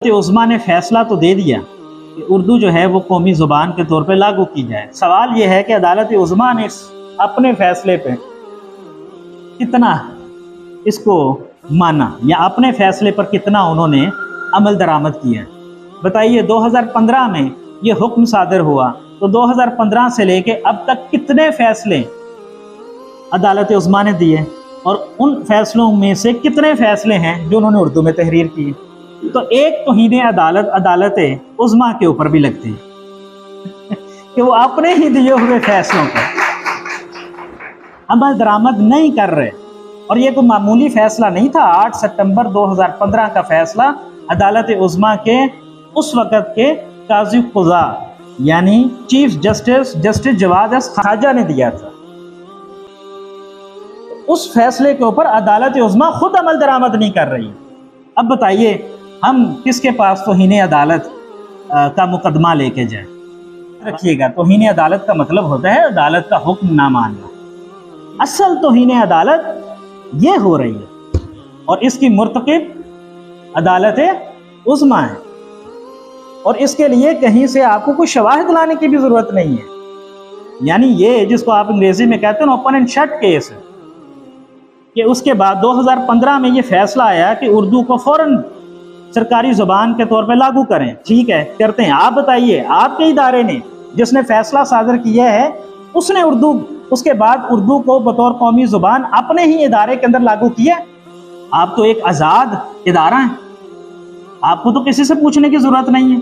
عظمیٰ نے فیصلہ تو دے دیا کہ اردو جو ہے وہ قومی زبان کے طور پہ لاگو کی جائے۔ سوال یہ ہے کہ عدالت عظمیٰ نے اپنے فیصلے پہ کتنا اس کو مانا یا اپنے فیصلے پر کتنا انہوں نے عمل درآمد کیا۔ بتائیے 2015 میں یہ حکم صادر ہوا تو 2015 سے لے کے اب تک کتنے فیصلے عدالت عظمیٰ نے دیے، اور ان فیصلوں میں سے کتنے فیصلے ہیں جو انہوں نے اردو میں تحریر کی۔ تو ایک توہین عدالت عظمیٰ کے اوپر بھی لگتی ہے کہ وہ اپنے ہی دیے ہوئے فیصلوں پر عمل درآمد نہیں کر رہے۔ اور یہ کوئی معمولی فیصلہ نہیں تھا۔ 8 ستمبر 2015 کا فیصلہ عدالت عظمیٰ کے اس وقت کے قاضی قضا یعنی چیف جسٹس جواد ایس خواجہ نے دیا تھا۔ اس فیصلے کے اوپر عدالت عظمیٰ خود عمل درآمد نہیں کر رہی۔ اب بتائیے ہم کس کے پاس توہین عدالت کا مقدمہ لے کے جائیں؟ رکھیے گا، توہین عدالت کا مطلب ہوتا ہے عدالت کا حکم نہ ماننا۔ اصل توہین عدالت یہ ہو رہی ہے، اور اس کی مرتکب عدالت عظمیٰ ہے، اور اس کے لیے کہیں سے آپ کو کوئی شواہد لانے کی بھی ضرورت نہیں ہے۔ یعنی یہ جس کو آپ انگریزی میں کہتے ہیں اوپن اینڈ شٹ کیس ہے، کہ اس کے بعد 2015 میں یہ فیصلہ آیا کہ اردو کو فوراً سرکاری زبان کے طور پہ لاگو کریں۔ ٹھیک ہے، کرتے ہیں۔ آپ بتائیے، آپ کے ادارے نے جس نے فیصلہ صادر کیا ہے اس نے اس کے بعد اردو کو بطور قومی زبان اپنے ہی ادارے کے اندر لاگو کیا۔ آپ تو ایک آزاد ادارہ ہیں، آپ کو تو کسی سے پوچھنے کی ضرورت نہیں ہے۔